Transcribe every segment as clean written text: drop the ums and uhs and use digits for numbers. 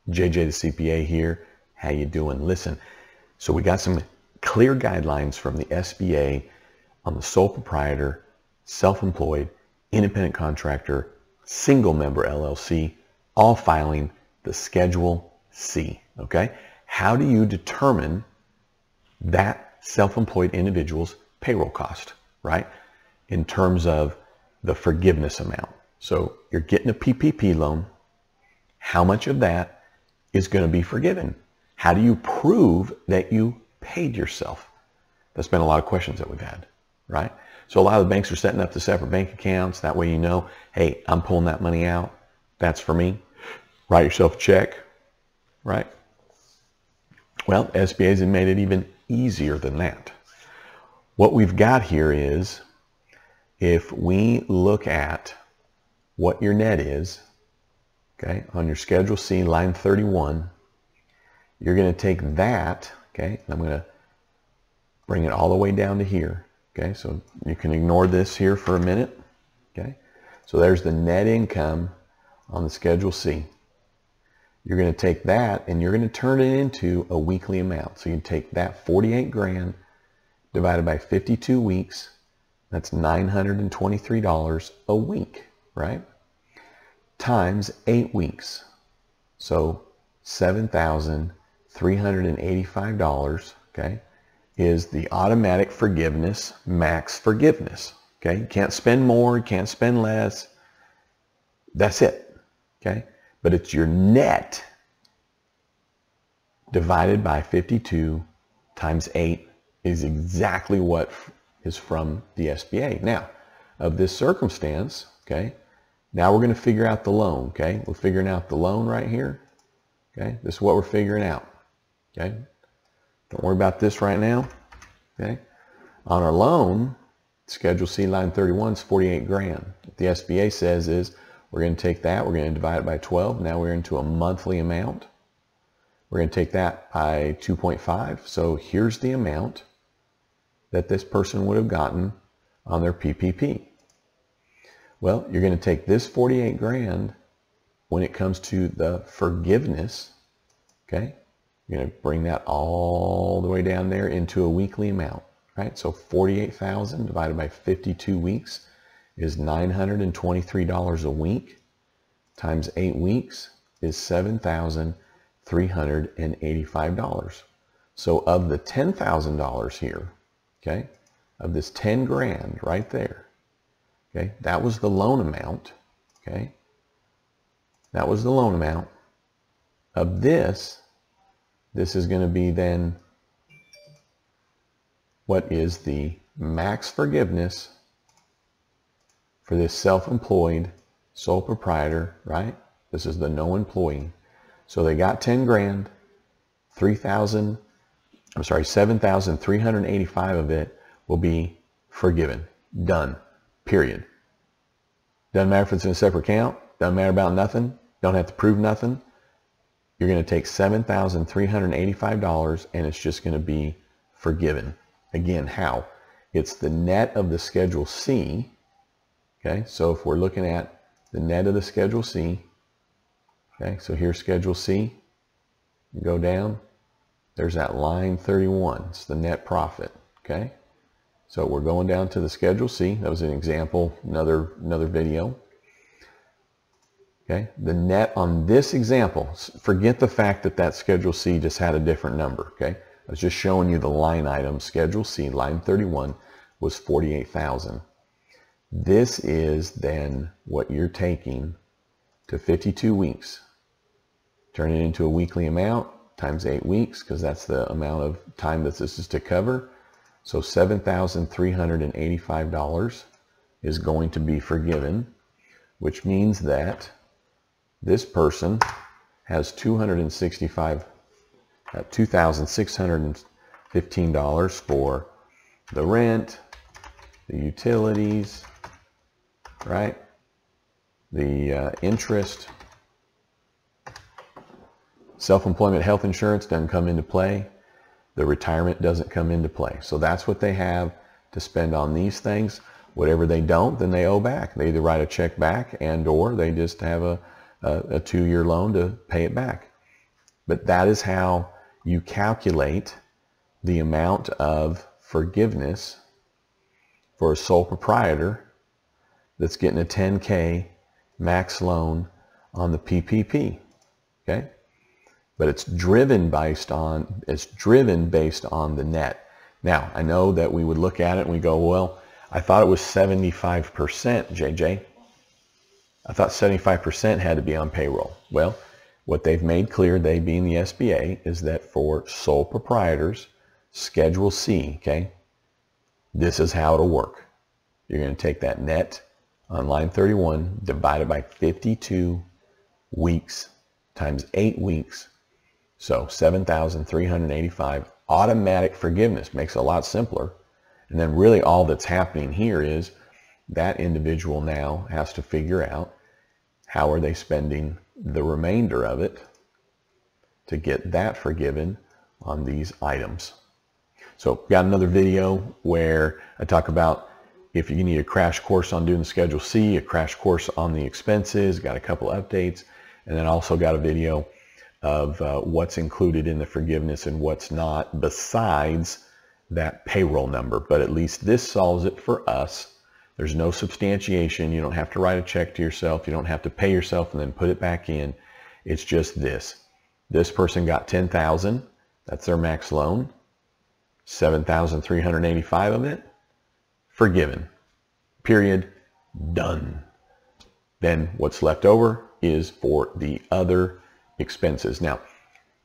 JJ the CPA here. How you doing? Listen, so we got some clear guidelines from the SBA on the sole proprietor, self-employed, independent contractor, single member LLC, all filing the Schedule C, okay? How do you determine that self-employed individual's payroll cost, right? In terms of the forgiveness amount. So you're getting a PPP loan. How much of that is going to be forgiven? How do you prove that you paid yourself? That's been a lot of questions that we've had, right? So a lot of the banks are setting up the separate bank accounts. That way you know, hey, I'm pulling that money out. That's for me. Write yourself a check, right? Well, SBA's have made it even easier than that. What we've got here is, if we look at what your net is, okay, on your Schedule C, line 31, you're going to take that, okay, and I'm going to bring it all the way down to here, okay, so you can ignore this here for a minute, okay, so there's the net income on the Schedule C. You're going to take that and you're going to turn it into a weekly amount. So you take that 48 grand divided by 52 weeks, that's $923 a week, right? Times 8 weeks. So $7,385, okay, is the automatic forgiveness, max forgiveness, okay? You can't spend more, you can't spend less. That's it, okay? But it's your net divided by 52 times 8 is exactly what is from the SBA. Now, of this circumstance, okay, now we're going to figure out the loan, okay? We're figuring out the loan right here, okay? This is what we're figuring out, okay? Don't worry about this right now, okay? On our loan, Schedule C, line 31 is 48 grand. What the SBA says is, we're going to take that, we're going to divide it by 12. Now we're into a monthly amount. We're going to take that by 2.5. So here's the amount that this person would have gotten on their PPP. Well, you're going to take this 48 grand when it comes to the forgiveness, okay? You're going to bring that all the way down there into a weekly amount, right? So 48,000 divided by 52 weeks is $923 a week, times 8 weeks is $7,385. So of the $10,000 here, okay, of this 10 grand right there, okay, that was the loan amount, okay, that was the loan amount. Of this is going to be then what is the max forgiveness for this self-employed sole proprietor, right? This is the no employee. So they got 10 grand, 7,385 of it will be forgiven. Done. Period. Doesn't matter if it's in a separate account. Doesn't matter about nothing. Don't have to prove nothing. You're going to take $7,385 and it's just going to be forgiven. Again, how? It's the net of the Schedule C. Okay, so if we're looking at the net of the Schedule C, okay, so here's Schedule C, you go down, there's that line 31, it's the net profit, okay? So we're going down to the Schedule C, that was an example, another video. Okay, the net on this example, forget the fact that that Schedule C just had a different number, okay? I was just showing you the line item, Schedule C, line 31 was 48,000. This is then what you're taking to 52 weeks. Turn it into a weekly amount times 8 weeks, because that's the amount of time that this is to cover. So $7,385 is going to be forgiven, which means that this person has $2,615 for the rent, the utilities, right? The interest, self-employment health insurance doesn't come into play. The retirement doesn't come into play. So that's what they have to spend on these things. Whatever they don't, then they owe back. They either write a check back and or they just have a 2-year loan to pay it back. But that is how you calculate the amount of forgiveness for a sole proprietor that's getting a 10K max loan on the PPP. Okay? But it's driven based on the net. Now, I know that we would look at it and we go, well, I thought it was 75%, JJ. I thought 75% had to be on payroll. Well, what they've made clear, they being the SBA, is that for sole proprietors, Schedule C, okay, this is how it'll work. You're going to take that net on line 31, divide it by 52 weeks times 8 weeks. So 7,385 automatic forgiveness. Makes it a lot simpler. And then really all that's happening here is that individual now has to figure out how are they spending the remainder of it to get that forgiven on these items. So got another video where I talk about if you need a crash course on doing the Schedule C, a crash course on the expenses, got a couple updates, and then also got a video of what's included in the forgiveness and what's not besides that payroll number. But at least this solves it for us. There's no substantiation. You don't have to write a check to yourself. You don't have to pay yourself and then put it back in. It's just this. This person got $10,000. That's their max loan. 7,385 of it forgiven. Period. Done. Then what's left over is for the other expenses. Now,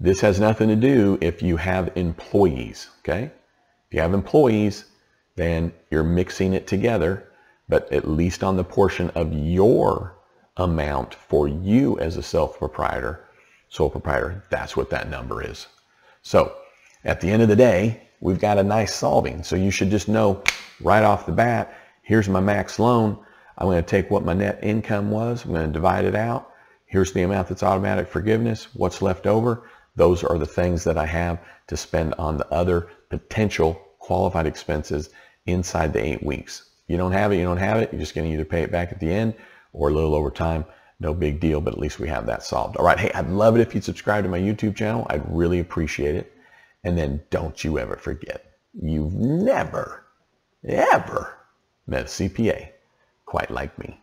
this has nothing to do if you have employees, okay? If you have employees, then you're mixing it together, but at least on the portion of your amount for you as a sole proprietor, that's what that number is. So at the end of the day, we've got a nice solving. So you should just know right off the bat, here's my max loan. I'm going to take what my net income was. I'm going to divide it out. Here's the amount that's automatic forgiveness. What's left over? Those are the things that I have to spend on the other potential qualified expenses inside the 8 weeks. You don't have it, you don't have it. You're just going to either pay it back at the end or a little over time. No big deal, but at least we have that solved. All right, hey, I'd love it if you'd subscribe to my YouTube channel. I'd really appreciate it. And then don't you ever forget, you've never, ever met a CPA quite like me.